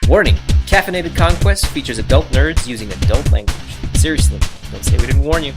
Warning, Caffeinated Conquest features adult nerds using adult language. Seriously, don't say we didn't warn you.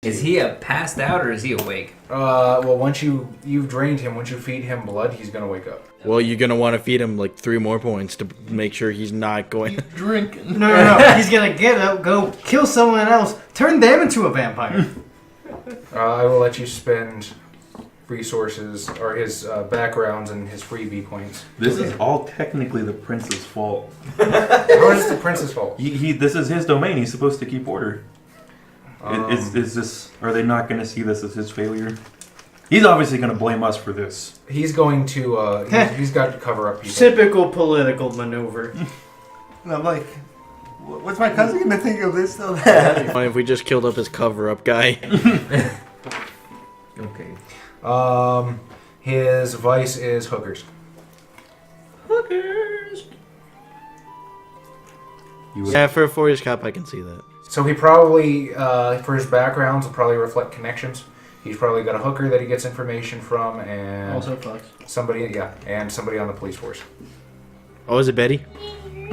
Is he passed out or is he awake? Well, once you've drained him, once you feed him blood, he's gonna wake up. Well, you're gonna want to feed him like 3 more points to make sure he's not going. He's drinking. No. He's gonna get up, go kill someone else, turn them into a vampire. I will let you spend resources or his backgrounds and his freebie points. This is all technically the prince's fault. How is it the prince's fault? This is his domain. He's supposed to keep order. Is this? Are they not going to see this as his failure? He's obviously going to blame us for this. He's going to. He's got to cover up people. Typical political maneuver. And I'm like, what's my cousin gonna think of this though? That If we just killed up his cover-up guy. Okay. His vice is hookers. Hookers! Yeah, for a 4-year cop, I can see that. So he probably, for his backgrounds, will probably reflect connections. He's probably got a hooker that he gets information from, and Also fucks. somebody on the police force. Oh, is it Betty? He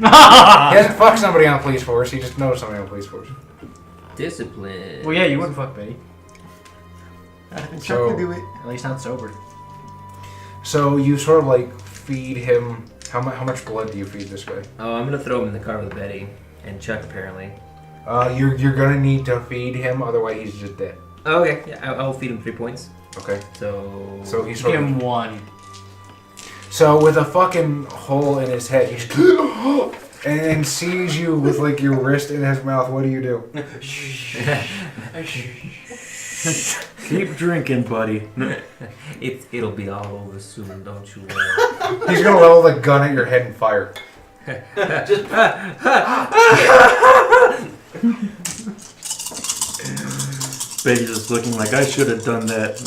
hasn't fucked somebody on the police force. He just knows somebody on the police force. Discipline. Well, yeah, you wouldn't fuck Betty. So- Chuck could do it. At least not sober. So you sort of like feed him. How much blood do you feed this guy? Oh, I'm gonna throw him in the car with Betty and Chuck apparently. You're gonna need to feed him, otherwise he's just dead. Oh, okay, yeah, I'll feed him 3 points. Okay. So He's Give sort him of, one. so with a fucking hole in his head, he's and sees you with like your wrist in his mouth. What do you do? Keep drinking, buddy. it'll be all over soon, don't you worry. He's gonna level the gun at your head and fire. Betty's just looking like I should have done that.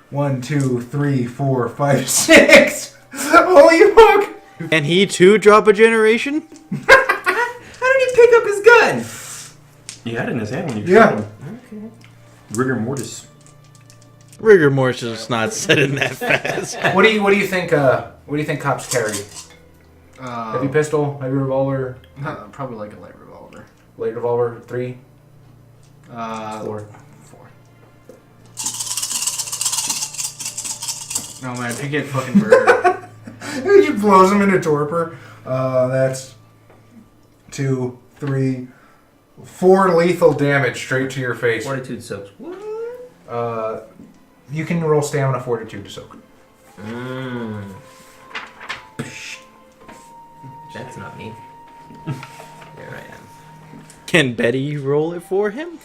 1, 2, 3, 4, 5, 6. Holy fuck! And he too drop a generation? How did he pick up his gun? He had it in his hand when you Yeah. shot him. Okay. Rigor mortis. Rigor mortis is not said in that fast. What do you think? What do you think cops carry? Heavy pistol, heavy revolver, Probably like a light revolver. light revolver, 3, 4. 4. No man, if you get fucking murdered. He just blows him into torpor. That's 2, 3, 4 lethal damage straight to your face. Fortitude soaks. What? You can roll stamina fortitude to soak. That's not me. There I am. Can Betty roll it for him?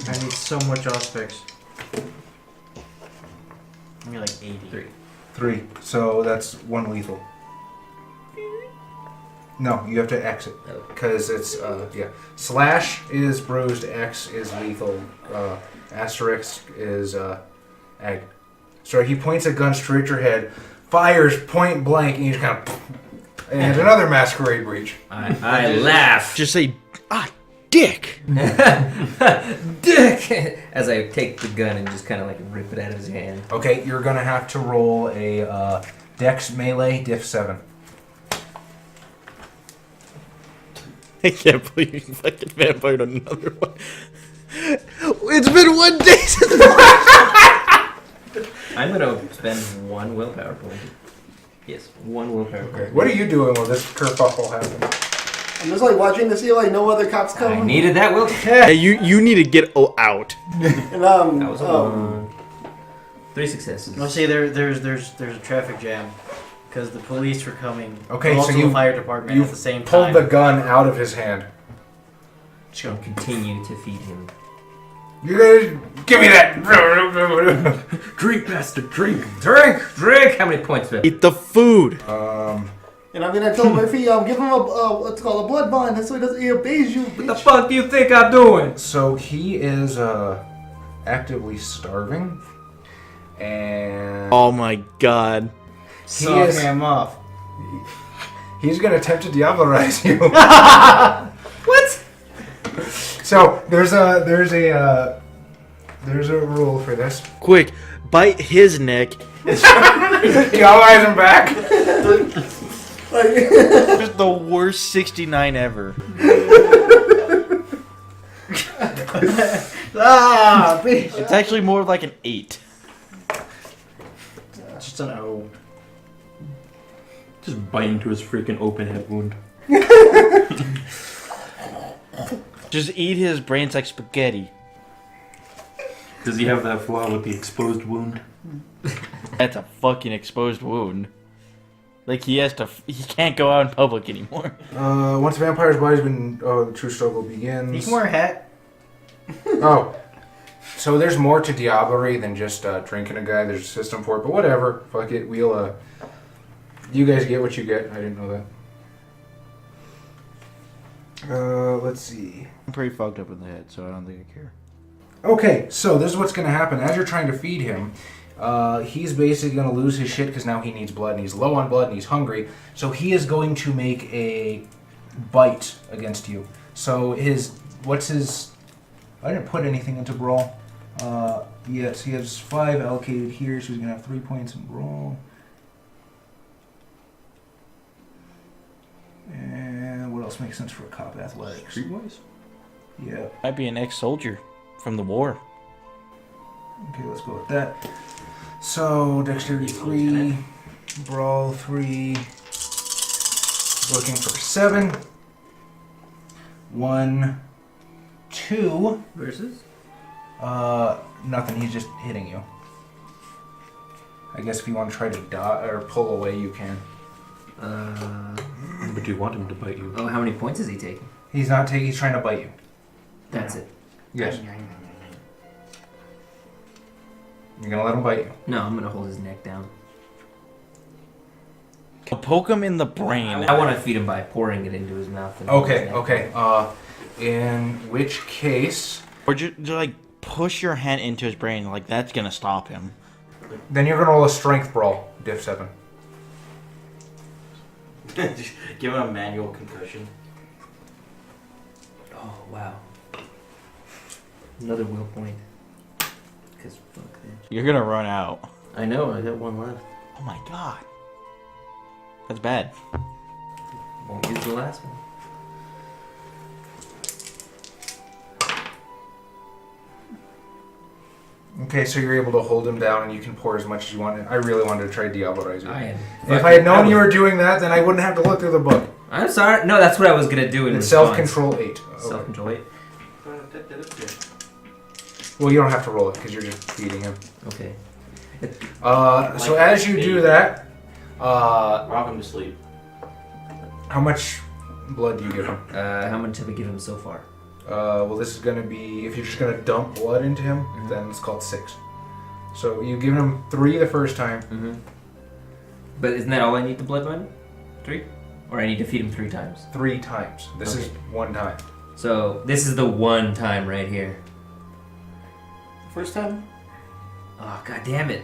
I need so much auspix. I need like 80. 3. So that's 1 lethal. No, you have to exit. Because it's, yeah. Slash is bruised, X is lethal, asterisk is, ag. So he points a gun straight at your head, fires point blank, and you just kind of... And another masquerade breach. I laugh. Just say, dick! Dick! As I take the gun and just kind of like rip it out of his hand. Okay, you're going to have to roll a Dex Melee Diff 7. I can't believe you fucking vampired another one. It's been 1 day since Spend 1 willpower point. Yes, 1 willpower Okay. point. What are you doing when this kerfuffle happens? I'm just like watching to see like no other cops I coming. needed that will. Hey, you need to get out. And That was a 1. 3 successes. No, see, there's a traffic jam because the police were coming. Okay, also so you- the fire department you at the same Pulled time. the gun out of his hand. Just gonna continue to feed him. You guys, give me that. Drink, bastard, drink. Drink! Drink! How many points do I have? Eat the food. And I'm gonna tell Murphy, give him a what's called a blood bond. That's so he obeys you. What the fuck do you think I'm doing? So he is actively starving, and Oh my god. Suck is- him off. he's gonna attempt to diabolize you. What? So there's a rule for this. Quick, bite his neck. Diabolize him back. Just the worst 69 ever. Ah, bitch. It's actually more like an 8. Just an O. Just bite into his freaking open head wound. Just eat his brains like spaghetti. Does he have that flaw with the exposed wound? That's a fucking exposed wound. Like he can't go out in public anymore. Once a vampire's body's been, the true struggle You begins. can wear a hat. Oh, so there's more to diablerie than just drinking a guy. There's a system for it, but whatever. Fuck it. We'll. You guys get what you get. I didn't know that. Let's see. I'm pretty fucked up in the head, so I don't think I care. Okay, so this is what's going to happen. As you're trying to feed him, he's basically going to lose his shit because now he needs blood, and he's low on blood, and he's hungry. So he is going to make a bite against you. So what's his... I didn't put anything into Brawl. Yes, he has 5 allocated here, so he's going to have 3 points in Brawl. And what else makes sense for a cop? Athletics. Streetwise? Yeah. Might be an ex-soldier from the war. Okay, let's go with that. So, dexterity 3, brawl 3, looking for 7. 1, 2. Versus? Nothing, he's just hitting you. I guess if you want to try to dodge or pull away, you can. But do you want him to bite you? Oh, how many points is he taking? He's not taking, he's trying to bite you. That's it. Yes. You're gonna let him bite you. No, I'm gonna hold his neck down. I'll poke him in the brain. I want to feed him by pouring it into his mouth. And Okay, okay. In which case, Or just like push your hand into his brain, like that's gonna stop him. then you're gonna roll a strength brawl, diff 7. Give him a manual concussion. Oh, wow. Another will point. Because fuck that. You're gonna run out. I know, I got 1 left. Oh my god. That's bad. Won't use the last one. Okay, so you're able to hold him down and you can pour as much as you want. I really wanted to try Diabolize you. I am. If I had known you were doing that, then I wouldn't have to look through the book. I'm sorry. No, that's what I was gonna do in It's response. self-control 8. Okay. Self-control 8. Well, you don't have to roll it because you're just feeding him. Okay. So as you do that, Rock him to sleep. how much blood do you give him? How much have I given him so far? Well, this is going to be, if you're just going to dump blood into him, then it's called 6. So you've given him 3 the first time. Mm-hmm. But isn't that all I need the blood money? 3? Or I need to feed him 3 times? 3 times. This is Okay. 1 time. So this is the 1 time right here. First time? Oh, god damn it.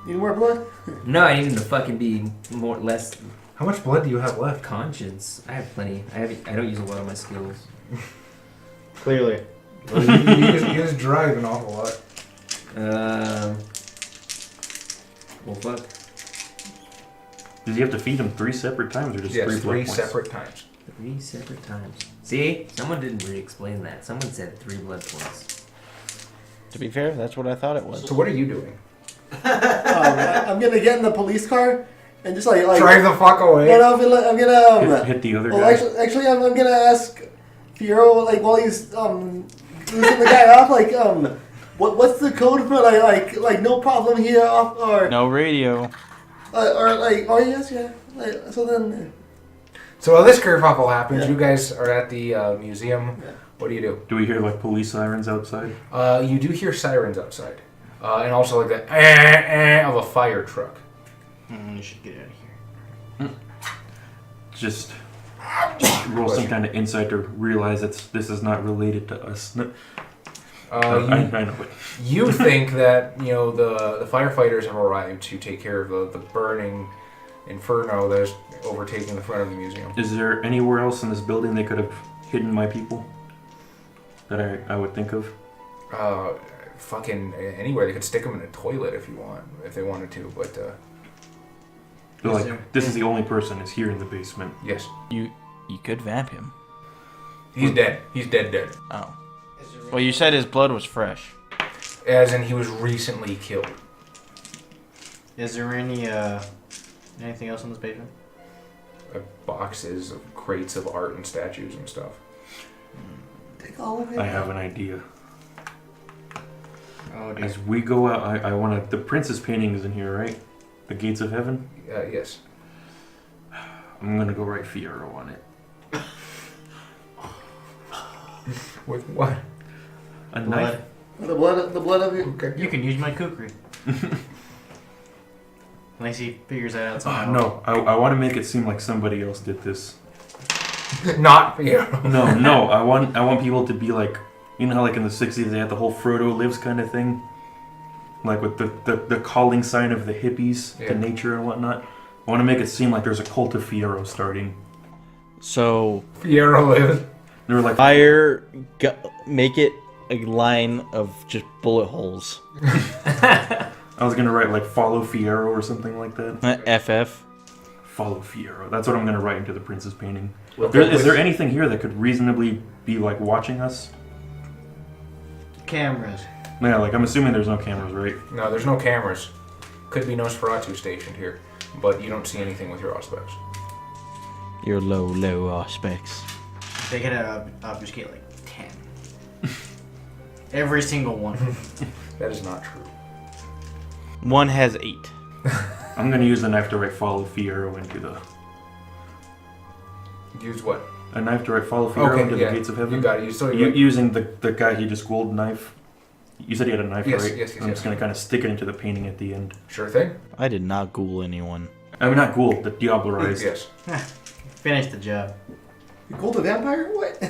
Need more blood? No, I need him to fucking be less How much blood do you have left? conscience. I have plenty. I don't use a lot of my skills. Clearly. Well, you just drive an awful lot. Well, fuck. Does he have to feed him 3 separate times or just 3 Yes, blood 3 points? separate times. 3 separate times. See? Someone didn't really explain that. Someone said 3 blood points. To be fair, that's what I thought it was. So what are you doing? I'm gonna get in the police car and just like Drive the fuck away. No, I'm gonna Hit the other well, guy. actually, I'm gonna ask Fiero like while he's losing the guy off what's the code for like no problem here off or No radio. yes yeah so then So while this kerfuffle happens, Yeah. you guys are at the museum. Yeah. What do you do? Do we hear like police sirens outside? You do hear sirens outside, and also like the of a fire truck. You should get out of here. Just roll some kind of insight to realize this is not related to us. No, I know it. You think that the firefighters have arrived to take care of the burning inferno that is overtaking the front of the museum. Is there anywhere else in this building they could have hidden my people that I would think of? Fucking anywhere. They could stick them in a toilet if they wanted to. But They're like, this is the only person that's here in the basement. yes, You could vamp him. he's dead. He's dead. Oh. Well, you said his blood was fresh. As in, he was recently killed. Is there any anything else in this basement? Boxes of crates of art and statues and stuff. take all of it. I have an idea. Oh dear. As we go out, I want to... The princess painting is in here, right? The Gates of Heaven? Yes. I'm going to go write Fiero on it. With what? A knife? The blood of you. Okay. You can use my kukri. Unless he figures that out somehow. No, I want to make it seem like somebody else did this. Not No, I want people to be like, you know how like in the 60s they had the whole Frodo lives kind of thing? Like with the calling sign of the hippies Yeah. to nature and whatnot. I want to make it seem like there's a cult of Fiero starting. So Fiero lives. They were like, make it a line of just bullet holes. I was going to write like follow Fiero or something like that. FF. Follow Fiero. That's what I'm going to write into the princess painting. Okay, Is there anything here that could reasonably be like watching us? Cameras. Yeah, like I'm assuming there's no cameras, right? No, there's no cameras. Could be Nosferatu stationed here, but you don't see anything with your aspects. Your low aspects. They could obfuscate like 10. Every single one. That is not true. One has 8. I'm going to use a knife to write follow Fiero into the... Use what? A knife to write follow Fiero into the Gates of Heaven? You got it. Using the guy he just gold knife. You said he had a knife, Yes, right? yes, I'm just going to kind of stick it into the painting at the end. Sure thing. I did not ghoul anyone. I mean, not ghoul, the Diablerized. Yes. Finish the job. You called a vampire? What?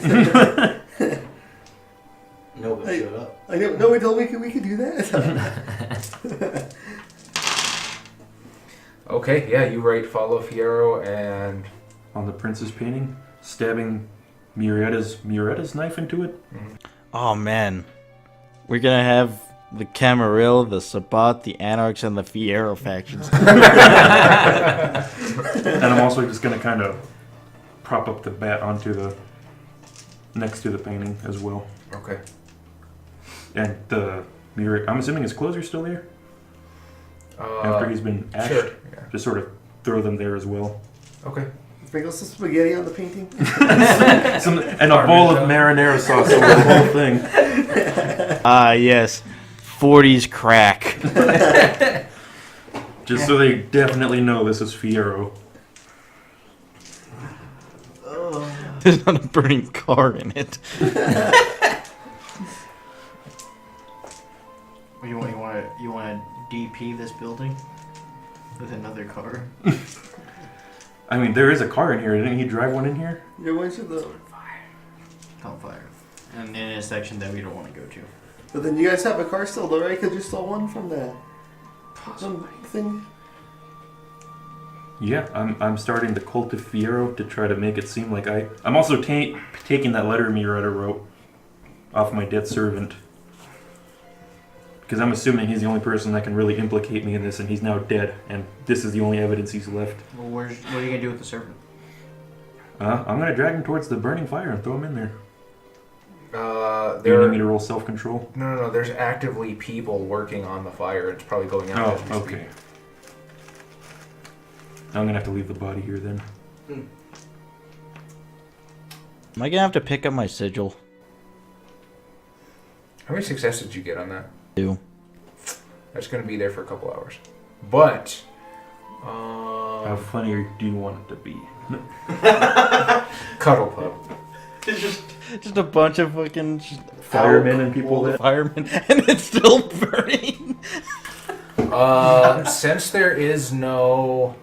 Nobody showed up. I know. Nobody told me we could do that. Okay, yeah, you write follow Fiero and... On the princess painting, stabbing Muretta's knife into it. Oh man. We're gonna have the Camarilla, the Sabbat, the Anarchs, and the Fiero factions. And I'm also just going to kind of prop up the bat onto the... next to the painting as well. Okay. And the Muret, I'm assuming his clothes are still there? After he's been ashed? Sure. Yeah. Just sort of throw them there as well. Okay. Sprinkle some spaghetti on the painting. And a bowl of marinara sauce over the whole thing. Ah, yes. 40s crack. Just so they definitely know this is Fiero. There's not a burning car in it. You want to DP this building with another car? I mean, there is a car in here. Didn't he drive one in here? Yeah, why should the? Hellfire. And in a section that we don't want to go to. But then you guys have a car still, though, right? Because you stole one from the some thing. Yeah, I'm starting the cult of Fiero to try to make it seem like I'm also taking that letter Muretta wrote off my dead servant. Because I'm assuming he's the only person that can really implicate me in this, and he's now dead, and this is the only evidence he's left. Well, what are you going to do with the serpent? I'm going to drag him towards the burning fire and throw him in there. Do you there. need me to roll self-control? No. There's actively people working on the fire. It's probably going out. Oh, as we speak. okay. I'm gonna have to leave the body here then. Am I gonna have to pick up my sigil? How many successes did you get on that? 2. That's going to be there for a couple hours. But, How funny do you want it to be? Cuddle Pup. Just a bunch of fucking Firemen and people that. firemen, and it's still burning. Since there is no...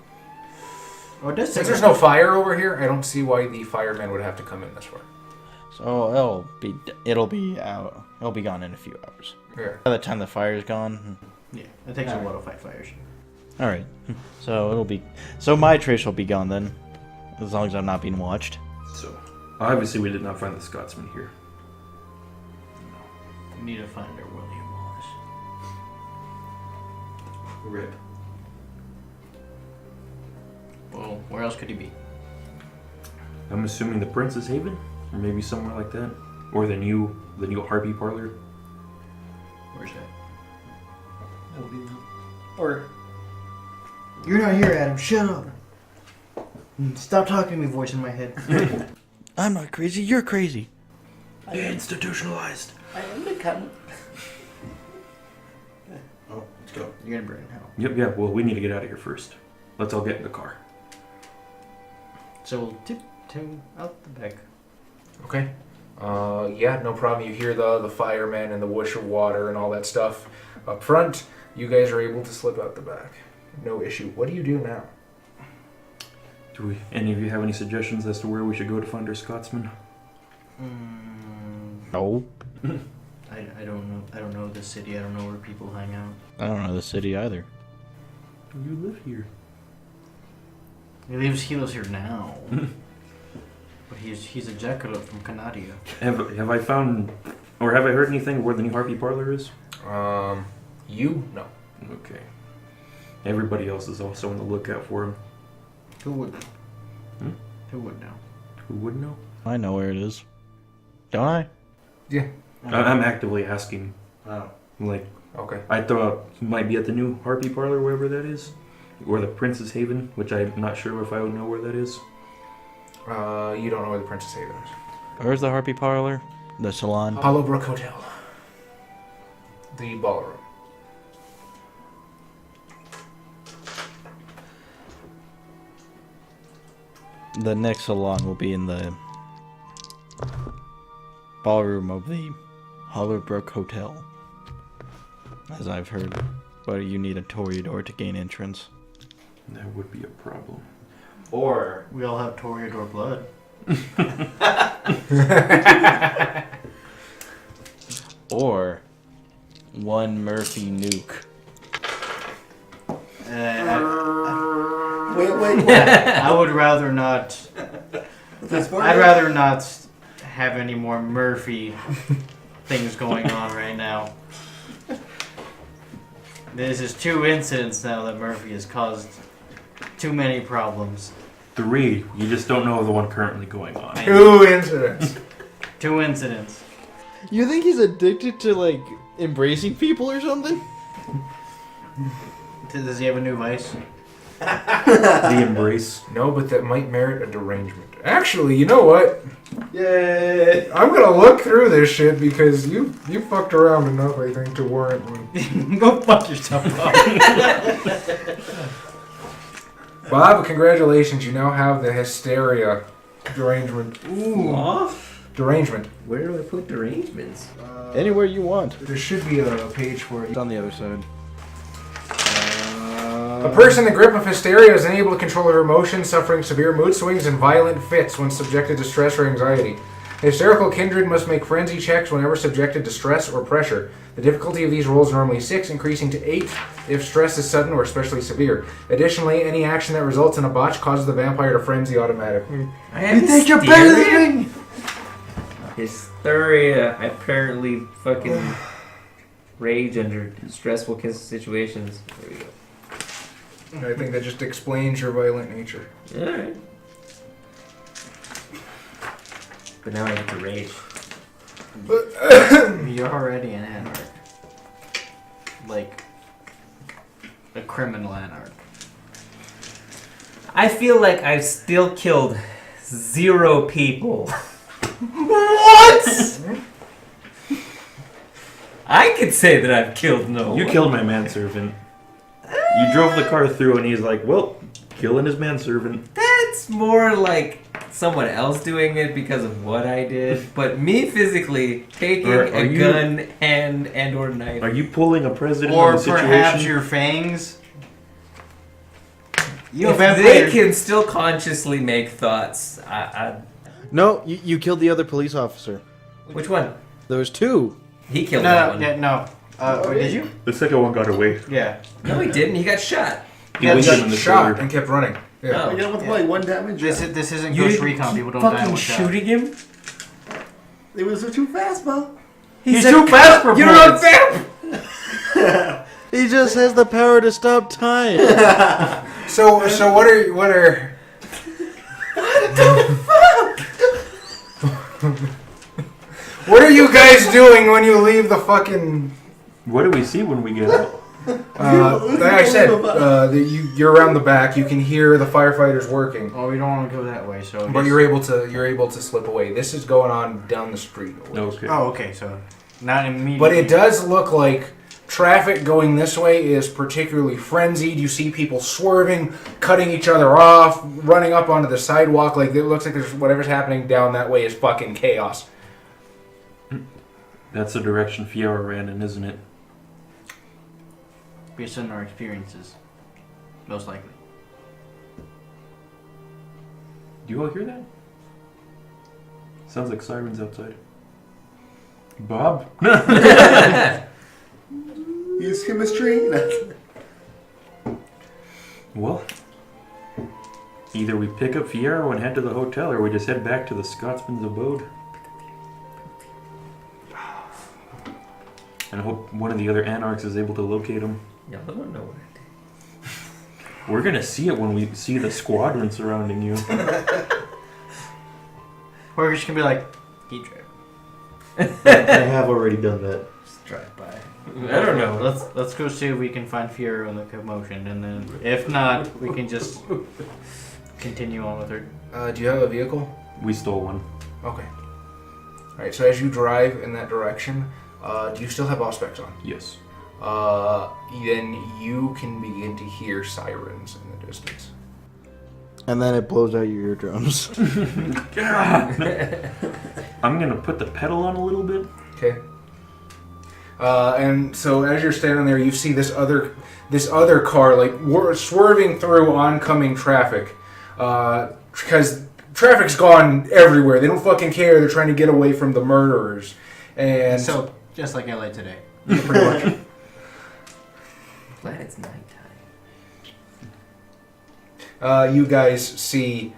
Oh, it does Since take there's no fire over here, I don't see why the firemen would have to come in this far. So it'll be out. It'll be gone in a few hours. Yeah. By the time the fire's gone. Yeah, it takes a while to fight fires. All right. So it'll be. So my trace will be gone then, as long as I'm not being watched. So, obviously we did not find the Scotsman here. We need to find our William Wallace. Rip. Well, where else could he be? I'm assuming the Prince's Haven, or maybe somewhere like that, or the new Harpy Parlor. Where's that? Or You're not here, Adam. Shut up. Stop talking to me, voice in my head. I'm not crazy. You're crazy. Institutionalized. I am the captain. Oh, let's go. You're gonna burn in hell. Yep, yeah, well, we need to get out of here first. Let's all get in the car. So we'll tip him out the back. Okay. Yeah, no problem. You hear the firemen and the whoosh of water and all that stuff up front. You guys are able to slip out the back. No issue. What do you do now? Do any of you have any suggestions as to where we should go to find our Scotsman? No. I don't know. I don't know the city. I don't know where people hang out. I don't know the city either. You live here. He lives here now. But he's a jackalope from Canada. Have I found, or have I heard anything where the new Harpy Parlor is? You? No. Okay. Everybody else is also on the lookout for him. Who would? Hmm? Who would know? Who would know? I know where it is. Don't I? Yeah. I'm actively asking. Oh. Like, Okay. I thought he might be at the new Harpy Parlor, wherever that is. Or the Prince's Haven, which I'm not sure if I would know where that is. You don't know where the Princess Haven is. Where's the Harpy Parlor? The salon? Hollowbrook Hotel. The ballroom. The next salon will be in the ballroom of the Hollowbrook Hotel, as I've heard. But you need a Toreador to gain entrance. That would be a problem. Or We all have Toreador blood. Or one Murphy nuke. Wait. I would rather not. I'd rather not have any more Murphy things going on right now. This is 2 incidents now that Murphy has caused too many problems. 3, you just don't know of the one currently going on. 2 incidents. 2 incidents. You think he's addicted to, like, embracing people or something? Does he have a new vice? The embrace. No, but that might merit a derangement. Actually, you know what? yay! I'm gonna look through this shit because you fucked around enough, I think, to warrant one. Go fuck yourself up. Bob, congratulations. You now have the hysteria derangement. Ooh. Derangement. Where do I put derangements? Anywhere you want. There should be a page for it. It's on the other side. A person in the grip of hysteria is unable to control her emotions, suffering severe mood swings and violent fits when subjected to stress or anxiety. A hysterical kindred must make frenzy checks whenever subjected to stress or pressure. The difficulty of these rolls is normally 6, increasing to 8 if stress is sudden or especially severe. Additionally, any action that results in a botch causes the vampire to frenzy automatically. I have hysteria? Hysteria. I apparently fucking rage under stressful situations. There we go. I think that just explains your violent nature. Alright. But now I have to rage. You're already an anarch. Like, a criminal anarch. I feel like I've still killed 0 people. What? I could say that I've killed no one. You killed my manservant. You drove the car through, and he's like, "Well, killing his manservant." That's more like someone else doing it because of what I did. But me physically taking Are a you- gun and or knife. Are you pulling a president Or of the situation? perhaps your fangs. You If have they can still consciously make thoughts, No, you killed the other police officer. which one? There was 2. He killed that No, one. yeah, no. Wait, did you? The second one got away. Yeah. No, he didn't. He got shot. He Yeah, winked he him in the shot shoulder. and kept running. Yeah. Oh. You know, with like 1 damage. This isn't You Ghost didn't Recon. People don't die fucking with shot. shooting him? It was too fast, bro. He's too fast for You're not bullets. fair. He just has the power to stop time. So what are what are you guys doing when you leave the fucking? What do we see when we get out? Like I said, you're around the back. You can hear the firefighters working, Oh, we don't want to go that way, so. but you're able to slip away. This is going on down the street. Okay. Oh, okay, so not immediately. But it does look like traffic going this way is particularly frenzied. You see people swerving, cutting each other off, running up onto the sidewalk. Like it looks like there's whatever's happening down that way is fucking chaos. That's the direction Fiora ran in, isn't it? Based on our experiences, most likely. Do you all hear that? Sounds like sirens outside. Bob? Use chemistry. Well, either we pick up Fiero and head to the hotel, or we just head back to the Scotsman's abode. And I hope one of the other anarchs is able to locate him. Y'all don't know what I did. We're gonna see it when we see the squadron surrounding you. Or we're just gonna be like, keep driving. I have already done that. Just drive by. I don't know. Let's go see if we can find Fiero in the commotion, and then if not, we can just continue on with her. Do you have a vehicle? We stole one. Okay. All right. So as you drive in that direction, do you still have auspex on? Yes. Then you can begin to hear sirens in the distance. And then it blows out your eardrums. I'm gonna put the pedal on a little bit. Okay. And so as you're standing there, you see this other car like swerving through oncoming traffic, because traffic's gone everywhere. They don't fucking care. They're trying to get away from the murderers, and So just like LA today. pretty much. Glad it's nighttime. You guys see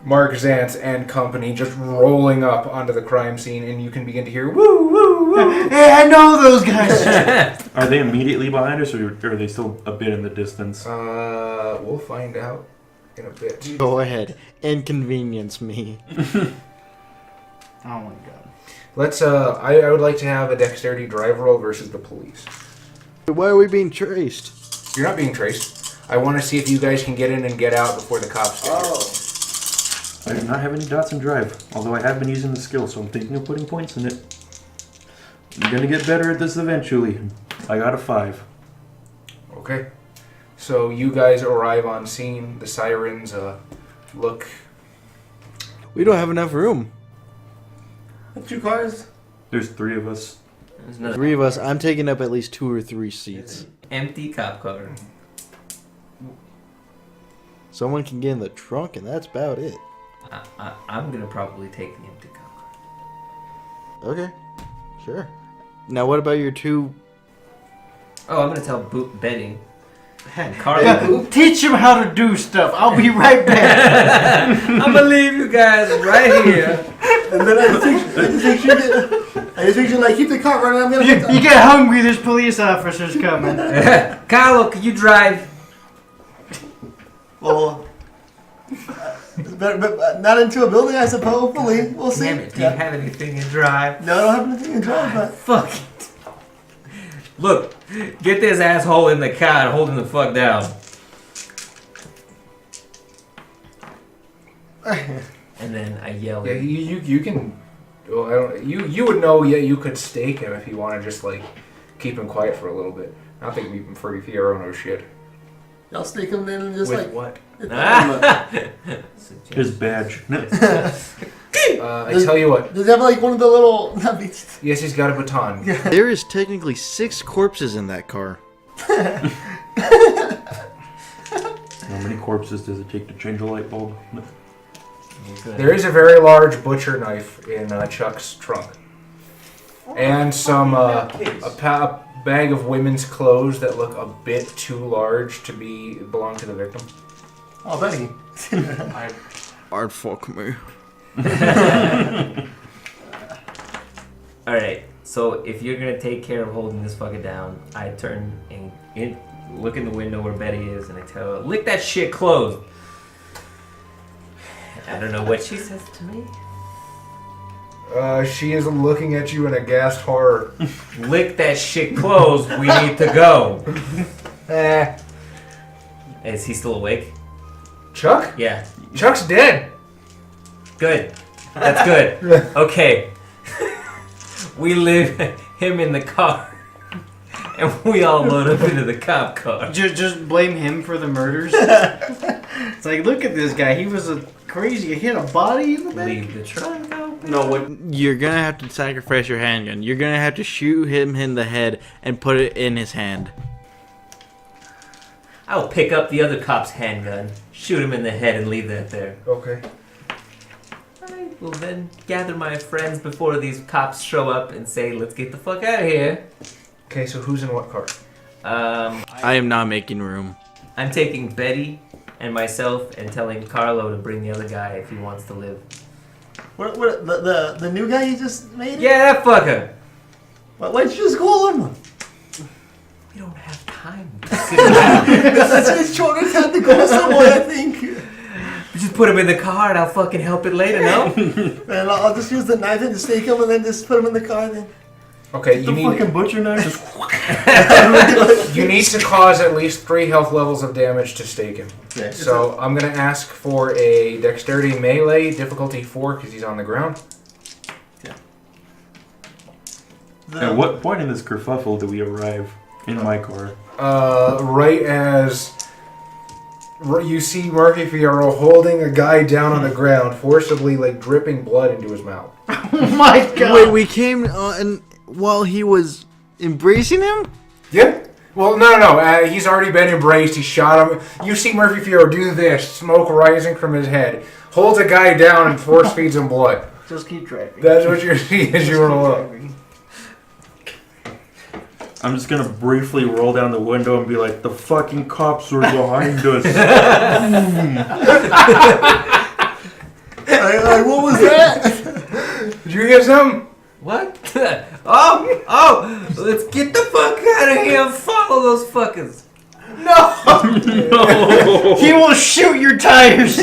Mark Zantz and company just rolling up onto the crime scene, and you can begin to hear woo woo woo. Hey, I know those guys. Are they immediately behind us, or are they still a bit in the distance? We'll find out in a bit. Go ahead. Inconvenience me. Oh my god. Let's. I would like to have a dexterity drive roll versus the police. Why are we being traced? You're not being traced. I want to see if you guys can get in and get out before the cops get here. I do not have any dots in drive, although I have been using the skill, so I'm thinking of putting points in it. I'm gonna get better at this eventually. I got a 5. Okay. So you guys arrive on scene. The sirens look. We don't have enough room. 2 cars. There's 3 of us. There's another 3 of us. I'm taking up at least 2 or 3 seats. empty cop car. Someone can get in the trunk, and that's about it. I'm gonna probably take the empty cop car. Okay, sure. Now, what about your 2? Oh, I'm gonna tell Betty. Yeah, teach him how to do stuff. I'll be right back. I'm gonna leave you guys right here. And then I just think you like keep the car running. I'm gonna You get hungry. There's police officers coming. Carlo, can you drive? Well, But not into a building, I suppose. Hopefully, we'll see. Damn it, do you have anything in drive? No, I don't have anything to drive, but Fuck it. Look, get this asshole in the car and hold him the fuck down. And then I yell. Yeah, you can. Well, I don't. You would know. Yeah, you could stake him if you want to just like keep him quiet for a little bit. I don't think even Fierro knows shit. I'll stake him in and just With like. what? His badge. No. I tell you what. Does he have like one of the little? Yes, he's got a baton. Yeah. There is technically 6 corpses in that car. How many corpses does it take to change a light bulb? No. There is a very large butcher knife in Chuck's trunk, and some a bag of women's clothes that look a bit too large to belong to the victim. Oh, Benny. Hard fuck me. Alright, so if you're gonna take care of holding this fucker down, I turn and look in the window where Betty is and I tell her, lick that shit closed. I don't know what she says to me. She is looking at you in aghast horror. Lick that shit closed, we need to go. Is he still awake? Chuck? Yeah. Chuck's dead. Good. That's good. Okay. We leave him in the car. And we all load up into the cop car. Just blame him for the murders. It's like, look at this guy. He was a crazy. He had a body in the back. Leave the trunk open. No, what? You're gonna have to sacrifice your handgun. You're gonna have to shoot him in the head and put it in his hand. I'll pick up the other cop's handgun, shoot him in the head, and leave that there. Okay. I will then gather my friends before these cops show up and say, let's get the fuck out of here. Okay, so who's in what car? I am not making room. I'm taking Betty and myself and telling Carlo to bring the other guy if he wants to live. What the new guy you just made? Yeah, that fucker! Why'd you just call him? We don't have time to sit around. That's his children had to go somewhere, I think. Just put him in the car and I'll fucking help it later, no? And I'll just use the knife and stake him and then just put him in the car then. Okay, The fucking butcher knife. you need to cause at least 3 health levels of damage to stake him. Yeah. So I'm gonna ask for a dexterity melee, difficulty 4 because he's on the ground. At what point in this kerfuffle do we arrive in my car? Right as you see Marky Fierro holding a guy down on the ground, forcibly like dripping blood into his mouth. Oh my god! Wait, we came and while he was embracing him? Yeah. Well, no. He's already been embraced. He shot him. You see Murphy Fierro do this, smoke rising from his head, holds a guy down and force feeds him blood. Just keep driving. That's what you see as you roll up. I'm just gonna briefly roll down the window and be like, the fucking cops are behind us. What was that? Did you hear something? What? Oh! Let's get the fuck out of here and follow those fuckers. No. He will shoot your tires.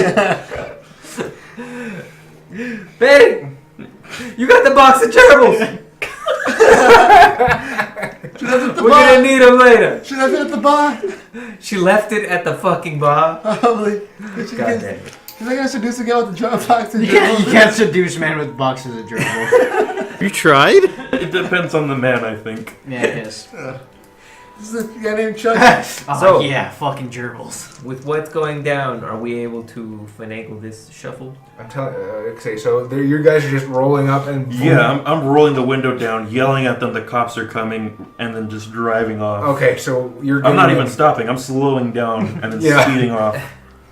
Betty! You got the box of gerbils! We're gonna need them later. Should I have been at the bar? She left it at the fucking bar. Probably. God damn it. Is I gonna seduce a guy with the drop box and You can't seduce man with boxes of gerbils. You tried? It depends on the man, I think. Yeah, it is. This is a guy named Chuck. So- yeah, fucking gerbils. With what's going down, are we able to finagle this shuffle? I'm telling. Okay, so you guys are just rolling up and. Boom. Yeah, I'm rolling the window down, yelling at them the cops are coming, and then just driving off. Okay, so you're. I'm not getting even stopping. I'm slowing down and then Yeah. speeding off.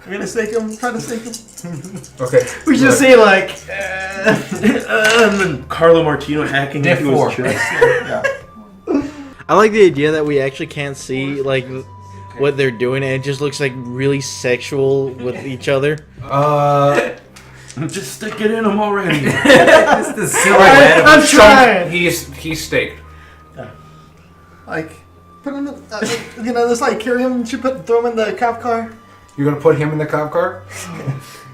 We're gonna stake him. Try to stake him. Okay. We look. just say like, And then Carlo Martino hacking Diff into 4. his chest. I like the idea that we actually can't see like what they're doing, and it just looks like really sexual with each other. Just stick it in him already. It's the silhouette of I'm trying. He's staked. Like, put him. Just like carry him and throw him in the cop car. You're gonna put him in the cop car?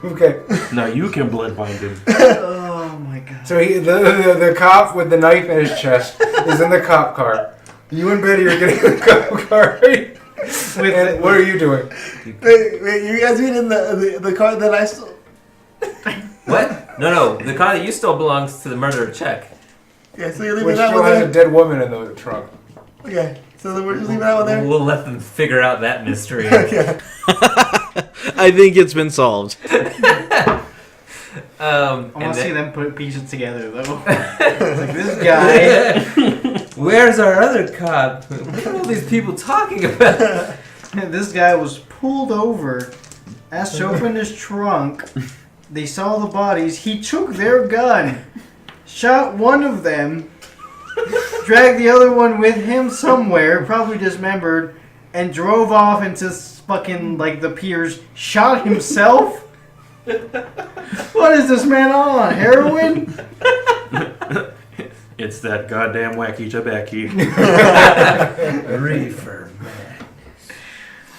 Okay. Now you can bloodbind him. Oh my god. So the cop with the knife in his chest is in the cop car. You and Betty are getting in the cop car, right? And what are you doing? Wait, you guys mean in the car that I stole? What? No. The car that you stole belongs to the murderer Czech. Yeah, so you're leaving Which that still one has there? a dead woman in the trunk. Okay, so then we're just leaving that one there? We'll let them figure out that mystery. Okay. I think it's been solved. I want and to see then- them put pieces together though. It's like this guy. Where's our other cop? What are all these people talking about? This guy was pulled over, asked to open his trunk. They saw the bodies. He took their gun, shot one of them, dragged the other one with him somewhere, probably dismembered, and drove off into fucking like the piers. Shot himself. What is this man on? Heroin? It's that goddamn wacky tobacco. Reefer man.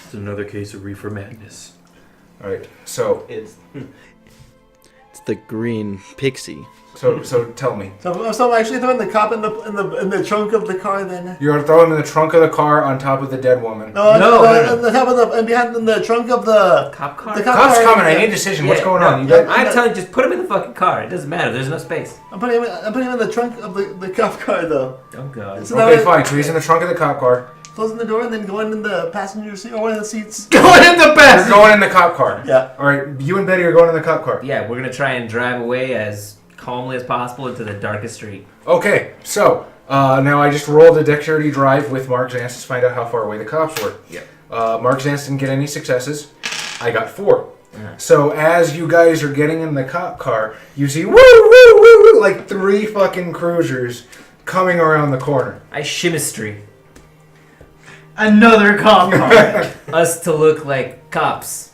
It's another case of reefer madness. All right. So It's the green pixie. so tell me. So I'm actually throwing the cop in the trunk of the car then. You're throwing him in the trunk of the car on top of the dead woman. No. The top of the and behind in the trunk of the Cop car? the cop Cop's car. coming. I need a decision. What's Yeah, going no, on? You no, got, I'm telling you, just put him in the fucking car. It doesn't matter. There's no space. I'm putting him in the trunk of the cop car though. Oh god. So now okay, fine. So he's in the trunk of the cop car. closing the door and then going in the passenger seat or one of the seats. Going in the You're best. going in the cop car. Yeah. All right. You and Betty are going in the cop car. Yeah, we're gonna try and drive away as calmly as possible into the darkest street. Okay. So now I just rolled a dexterity drive with Mark Zance to find out how far away the cops were. Yep. Mark Zance didn't get any successes. I got 4. Yeah. So as you guys are getting in the cop car, you see woo woo woo woo like 3 fucking cruisers coming around the corner. I chemistry Another cop car. us to look like cops.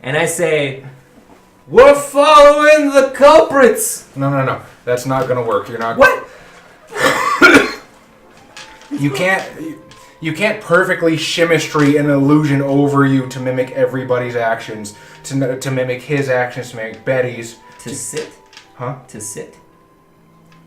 And I say, we're following the culprits! No. That's not gonna work. You're not. What? You can't perfectly chemistry an illusion over you to mimic everybody's actions, to mimic his actions, to mimic Betty's. To sit? Huh? To sit?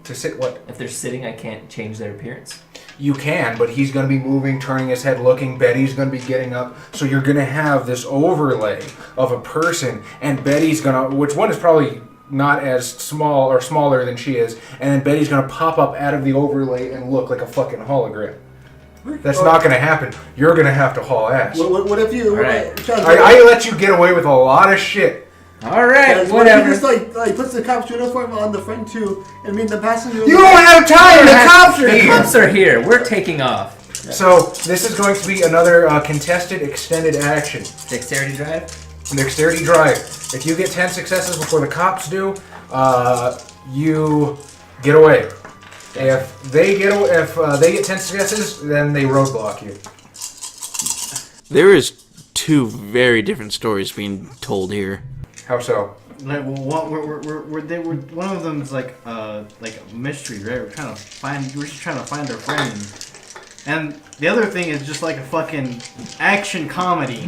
To sit what? If they're sitting, I can't change their appearance. You can, but he's going to be moving, turning his head, looking. Betty's going to be getting up. So you're going to have this overlay of a person, and Betty's going to, which one is probably not as small or smaller than she is, and then Betty's going to pop up out of the overlay and look like a fucking hologram. That's not going to happen. You're going to have to haul ass. What if you? Alright. I let you get away with a lot of shit. Alright, What if whatever. he just like puts the cop's uniform on the front too, and mean the passenger. You don't have time. The cops are The here. cops are here. We're taking off. So this is going to be another contested extended action. Dexterity drive? Dexterity drive. If you get 10 successes before the cops do, you get away. If they get 10 successes, then they roadblock you. There is 2 very different stories being told here. How so? Like, well, one of them is like a mystery, right? We're just trying to find our friend, and the other thing is just like a fucking action comedy.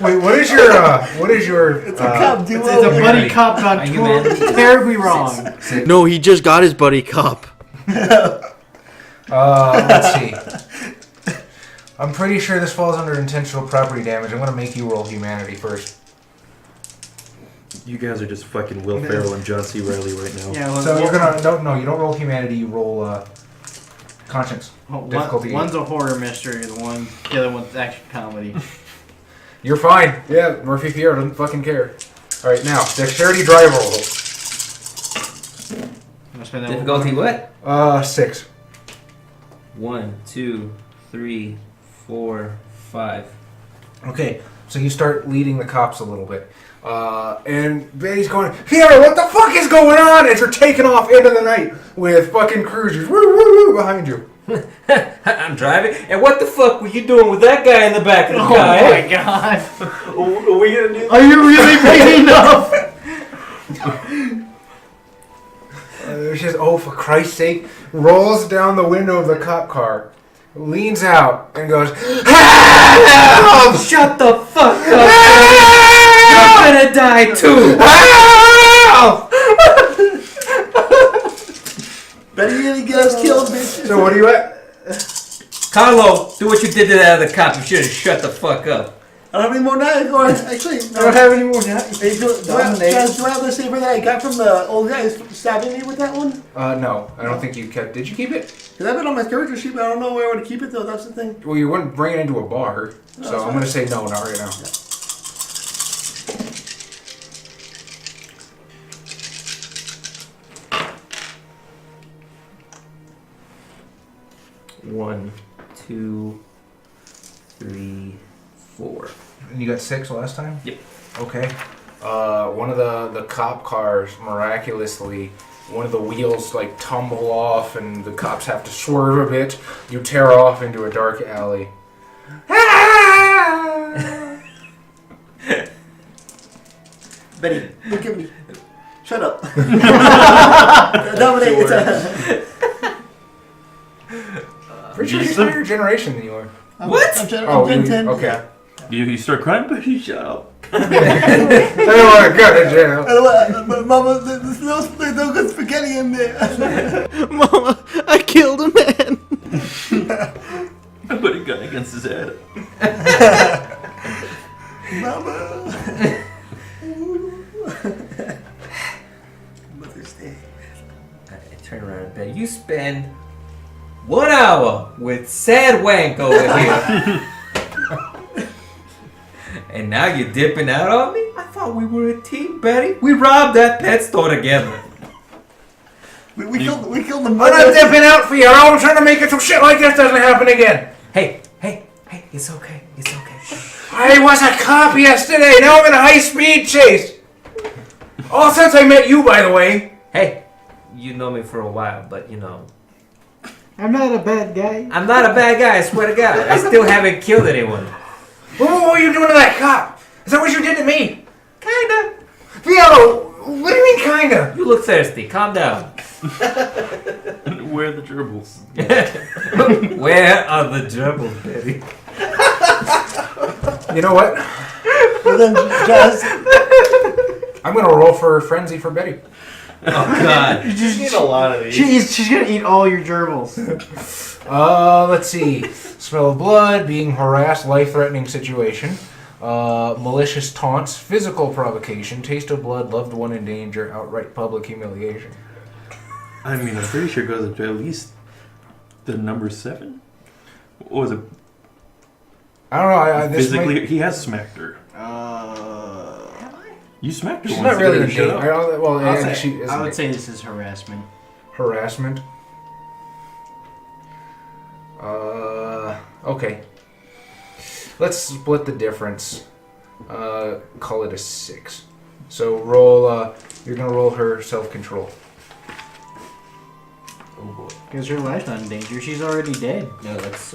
Wait, what is your? It's a cop duo. It's a buddy cop gone Are you mad? terribly wrong. No, he just got his buddy cop. Let's see. I'm pretty sure this falls under intentional property damage. I'm gonna make you roll humanity first. You guys are just fucking Will Ferrell and John C. Reilly right now. Yeah. So you're gonna no, you don't roll humanity. You roll conscience. Difficulty. One's a horror mystery. The other one's action comedy. You're fine. Yeah, Murphy Pierre doesn't fucking care. All right, now dexterity drive roll. I'm gonna spend that Difficulty what? 6. 1, 2, 3, 4, 5. Okay, so you start leading the cops a little bit. And Betty's going, Fiona, what the fuck is going on? As you're taking off into the night with fucking cruisers woo, woo, woo, behind you. I'm driving, and what the fuck were you doing with that guy in the back of the Oh car? my god! Are we gonna do Are you really paying enough? She says, oh, for Christ's sake, rolls down the window of the cop car, leans out, and goes, help! Shut the fuck up! Help! wanna die too! Better you didn't get us killed, bitch. So what are you at? Carlo, do what you did to that other cop. You should have shut the fuck up. I don't have any more knives. Or actually, I don't have any more knives. Hey, do I have the saber that I got from the old guy who's stabbing me with that one? No, I don't think you kept. Did you keep it? Because I have it on my character sheet, but I don't know where I would keep it though. That's the thing. Well, you wouldn't bring it into a bar, No, so that's I'm gonna say no, not right now. One, two, three, four. And you got 6 last time? Yep. Okay. One of the cop cars, miraculously, one of the wheels like tumble off and the cops have to swerve a bit. You tear off into a dark alley. Betty, look at me. Shut up. Dominate. Pretty sure she's higher generation than you are. What? I'm Oh, Gen you- 10. okay. You start crying, but you shut up. I don't want to go to jail. But Mama, there's no good spaghetti in there. Mama, I killed a man. I put a gun against his head. Mama. Mother's Day. I turn around and bet you spend 1 hour with sad wank over here. And now you're dipping out on me? I thought we were a team, Betty. We robbed that pet store together. We killed the I'm mother. not dipping out for you. I'm trying to make it so shit like this doesn't happen again. Hey, it's okay. It's okay. I was a cop yesterday. Now I'm in a high-speed chase. All since I met you, by the way. Hey, you know me for a while, but you know. I'm not a bad guy. I'm not a bad guy, I swear to God. I still haven't killed anyone. What were you doing to that cop? Is that what you did to me? Kinda. Theo, what do you mean kinda? You look thirsty. Calm down. Where are the gerbils? Where are the gerbils, Betty? You know what? But then just I'm gonna roll for frenzy for Betty. Oh, God. You just Eat a lot of these. She's gonna eat all your gerbils. Let's see. Smell of blood, being harassed, life-threatening situation. Malicious taunts, physical provocation, taste of blood, loved one in danger, outright public humiliation. I mean, I'm pretty sure it goes up to at least the number 7. What was it? I don't know. This Physically, might, he has smacked her. You smacked her she's once. not You really better in shut danger. up. Well, I and she is would say this is harassment. harassment. Okay. Let's split the difference. Call it a 6. So roll. You're gonna roll her self-control. Oh, boy. Because her life's not in danger. She's already dead. No, that's...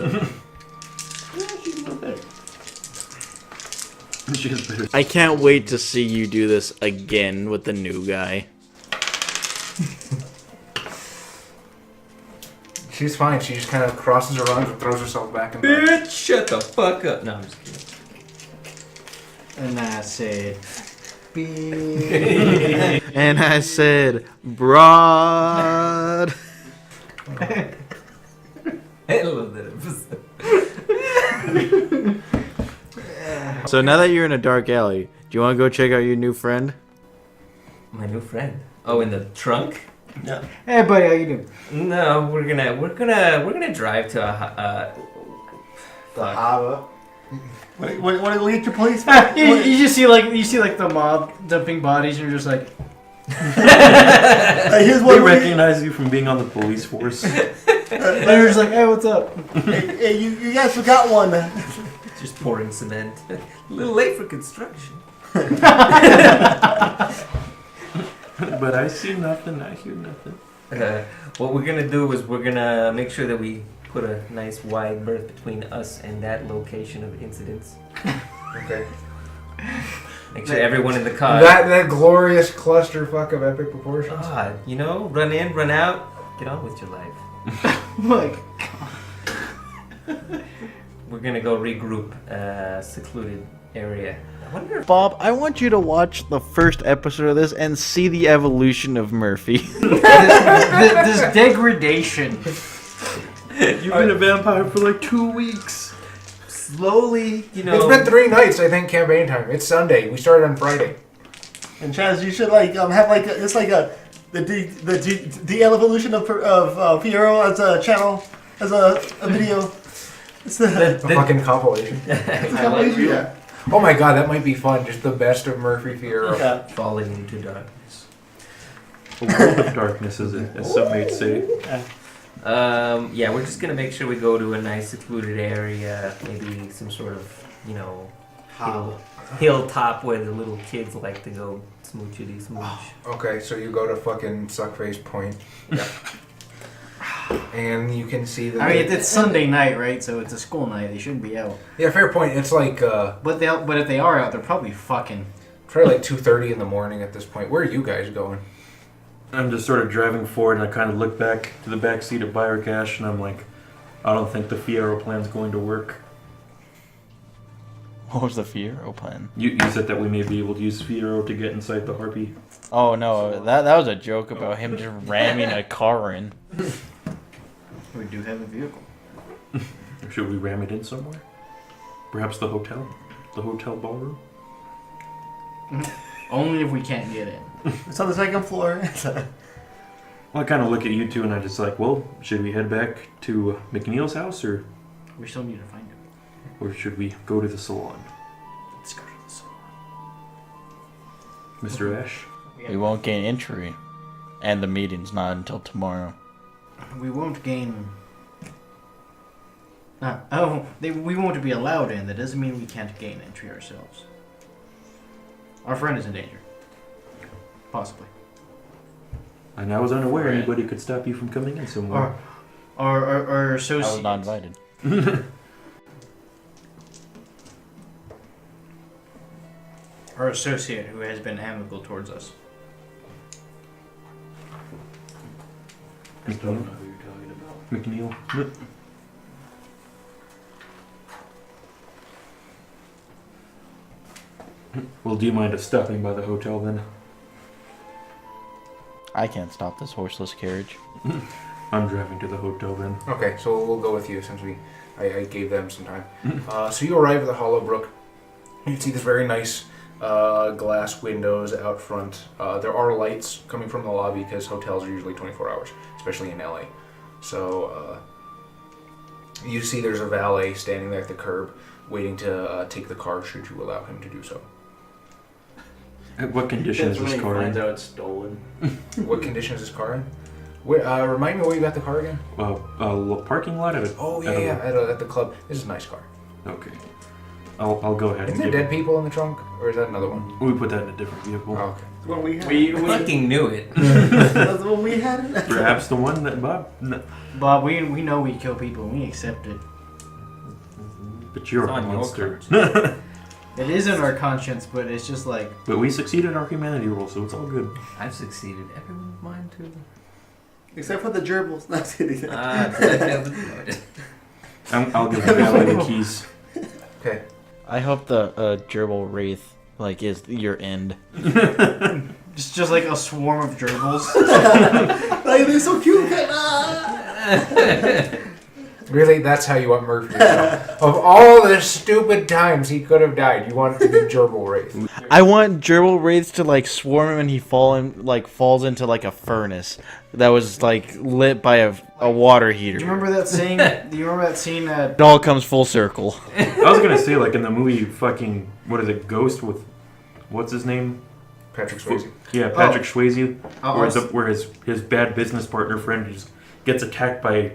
She has better. I can't wait to see you do this again with the new guy. She's fine. She just kind of crosses her arms and throws herself back in the. Bitch, shut the fuck up. No, I'm just kidding. And I said, And I said, broad. I love that episode. So now that you're in a dark alley, do you want to go check out your new friend? My new friend. Oh, in the trunk? Yeah. hey buddy, how you doing? No, we're gonna drive to a The Hava. want to go eat your place? you just see like the mob dumping bodies, and you're just like, Here's They what recognize you from being on the police force. and you're just like, hey, what's up? Hey, you guys forgot one. just pouring cement. A little late for construction. But I see nothing, I hear nothing. What we're gonna do is we're gonna make sure that we put a nice wide berth between us and that location of incidents. Okay. Make sure everyone in the car. That glorious clusterfuck of epic proportions. You know, run in, run out, get on with your life. Like, We're gonna go regroup, secluded area. I wonder if Bob, I want you to watch the first episode of this and see the evolution of Murphy. This degradation. You've been a vampire for like 2 weeks. slowly, It's been 3 nights, I think, campaign time. It's Sunday. We started on Friday. And Chaz, you should like have like it's like the evolution of Fiero as a channel, as a video. It's A fucking compilation. yeah. Oh my god, that might be fun. Just the best of Murphy Fierro. Yeah. falling into darkness. A world of darkness, as some might say. Yeah, we're just gonna make sure we go to a nice secluded area, maybe some sort of, hilltop where the little kids like to go smoochity smooch. Okay, so you go to fucking Suckface Point. Yeah. And you can see the. I mean, it's Sunday night, right? So it's a school night. They shouldn't be out. Yeah, fair point. It's like But if they are out, they're probably fucking. probably like 2:30 in the morning at this point. Where are you guys going? I'm just sort of driving forward, and I kind of look back to the back seat of Cash, and I'm like, I don't think the Fiero plan's going to work. What was the Fiero plan? You said that we may be able to use Fiero to get inside the Harpy. Oh no, that was a joke about him just ramming a car in. We do have a vehicle. Should we ram it in somewhere? Perhaps the hotel? The hotel ballroom? Only if we can't get in. It's on the second floor. Well, I kind of look at you two, and I just like, well, should we head back to McNeil's house, or We still need to find it. should we go to the salon? Let's go to the salon. Mr. Ash? We won't gain entry, and the meeting's not until tomorrow. We won't gain. We won't be allowed in. That doesn't mean we can't gain entry ourselves. Our friend is in danger. Possibly. And I was unaware Right. anybody could stop you from coming in somewhere. Our I was associate. not invited. Our associate who has been amicable towards us. McNeil? McNeil? Well, do you mind us stopping by the hotel then? I can't stop this horseless carriage. I'm driving to the hotel then. Okay, so we'll go with you since I gave them some time. So you arrive at the Hollow Brook. You can see this very nice glass windows out front. There are lights coming from the lobby because hotels are usually 24 hours, especially in LA. So you see there's a valet standing there at the curb waiting to take the car should you allow him to do so. What condition is this car in? out it's stolen. What condition is this car in? Where, remind me where you got the car again? Parking lot at a... Oh, at a- yeah, at the club. This is a nice car. Okay. I'll go ahead Isn't and there give dead people in the trunk? Or is that another one? We put that in a different vehicle. Oh, okay. The one we had. We Fucking knew it. That's the one we had. Perhaps the one that Bob... No, Bob, we know we kill people. We accept it. but you're It's a on your monster. It is in our conscience, but it's just like But we succeeded our humanity roll, so it's all good. I've succeeded. Everyone's mine too. Except for the gerbils. Not kidding. I'll give the valet the keys. Okay. I hope the gerbil wraith is your end. just like a swarm of gerbils. Like they're so cute. Really, that's how you want Murphy to go. Of all the stupid times he could have died, you want it to be Gerbil Wraith. I want gerbil wraiths to swarm him and he falls into a furnace that was lit by a water heater. Do you remember that scene? Do you remember that scene that It all comes full circle. I was gonna say, in the movie fucking... What is it? Ghost with... What's his name? Patrick Swayze. Yeah, Patrick Swayze. Oh, Where his bad business partner friend just gets attacked by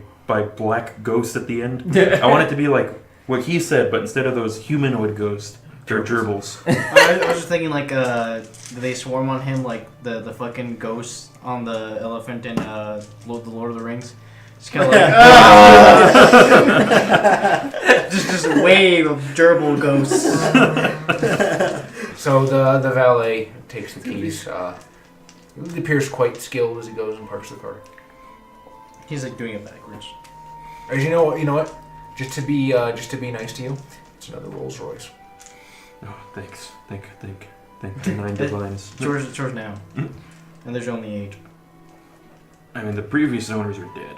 black ghosts at the end. I want it to be like what he said, but instead of those humanoid ghosts, they're gerbils. I was just thinking do they swarm on him like the fucking ghosts on the elephant in the Lord of the Rings? Just kind of just a wave of gerbil ghosts. So the valet takes the keys. He appears quite skilled as he goes and parks the car. He's doing it backwards. As you know what? Just to be nice to you, it's another Rolls Royce. Oh, thanks. Thank the 9 divines. It's yours now. And there's only 8. I mean, the previous owners are dead.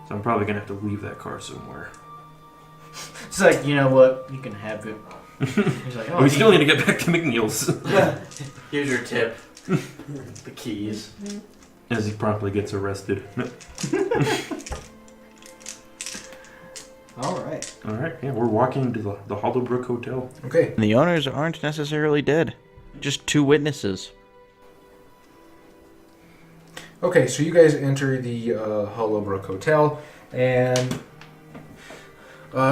So I'm probably gonna have to leave that car somewhere. It's like, you know what? You can have it. He's like, We still need to get back to McNeil's. Here's your tip. The keys. As he promptly gets arrested. Alright. Alright, yeah, we're walking to the Hollowbrook Hotel. Okay. The owners aren't necessarily dead. Just 2 witnesses. Okay, so you guys enter the Hollowbrook Hotel, and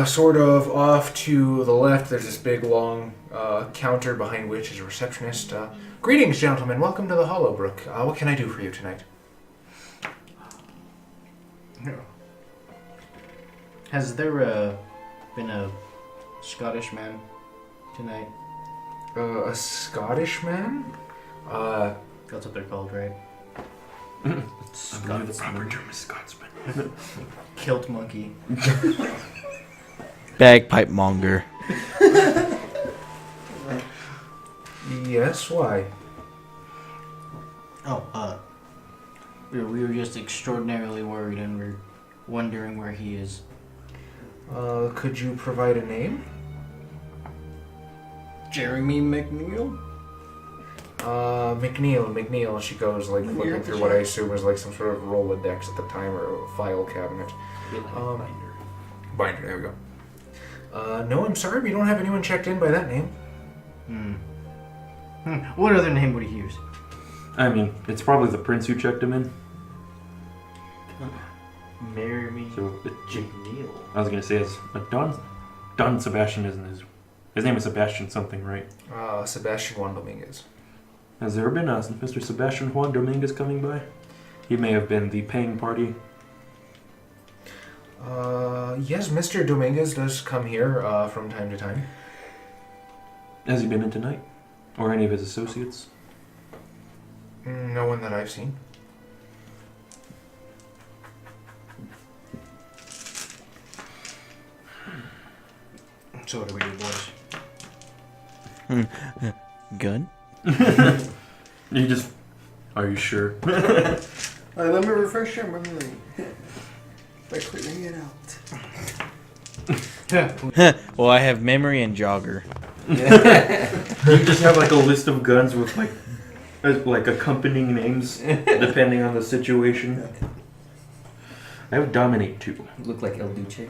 sort of off to the left, there's this big long counter behind which is a receptionist. Greetings, gentlemen. Welcome to the Hollowbrook. What can I do for you tonight? Has there been a Scottish man tonight? A Scottish man? That's what they're called, right? I believe the proper term is Scotsman. Kilt monkey. Bagpipe monger. Yes, why? Oh, we were just extraordinarily worried and we're wondering where he is. Could you provide a name? Jeremy McNeil? McNeil. She goes, like, looking through what I assume is, like, some sort of Rolodex at the time, or a file cabinet. Binder, there we go. No, I'm sorry, we don't have anyone checked in by that name. What other name would he use? I mean, it's probably the prince who checked him in. Marry me, So McNeil. I was gonna say, it's Don Sebastian isn't his name is Sebastian something, right? Sebastian Juan Dominguez. Has there been a Mr. Sebastian Juan Dominguez coming by? He may have been the paying party. Yes, Mr. Dominguez does come here from time to time. Has he been in tonight? Or any of his associates? No one that I've seen. So what do we do, boys? Gun? You just... Are you sure? Let me refresh your memory by clearing it out. Well, I have memory and jogger. You just have like a list of guns with like accompanying names depending on the situation. I have Dominate 2. Look like El Duce.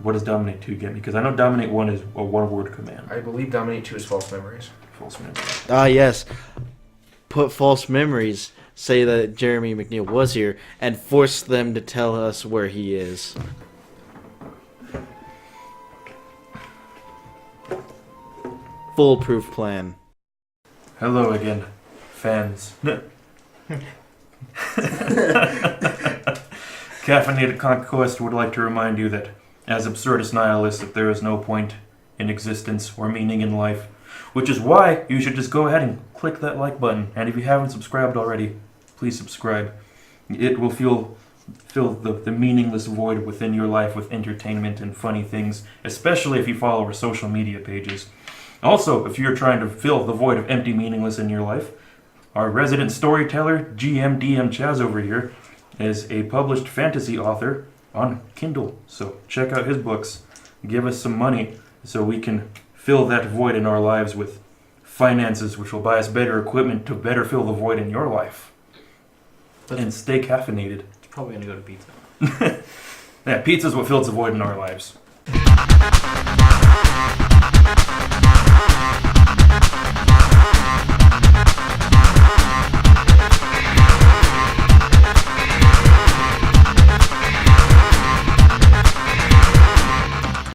What does Dominate 2 get me? Because I know Dominate 1 is a one-word command. I believe Dominate 2 is false memories. False memory. Ah, yes. Put false memories, say that Jeremy McNeil was here, and force them to tell us where he is. Foolproof plan. Hello again, fans. Caffeinated Conquest would like to remind you that, as absurdist nihilists, that there is no point in existence or meaning in life, which is why you should just go ahead and click that like button. And if you haven't subscribed already, please subscribe. It will fill the meaningless void within your life with entertainment and funny things, especially if you follow our social media pages. Also, if you're trying to fill the void of empty meaningless in your life, our resident storyteller, GMDM Chaz over here, is a published fantasy author on Kindle. So check out his books. Give us some money so we can fill that void in our lives with finances, which will buy us better equipment to better fill the void in your life. And stay caffeinated. It's probably gonna go to pizza. Yeah, pizza's what fills the void in our lives.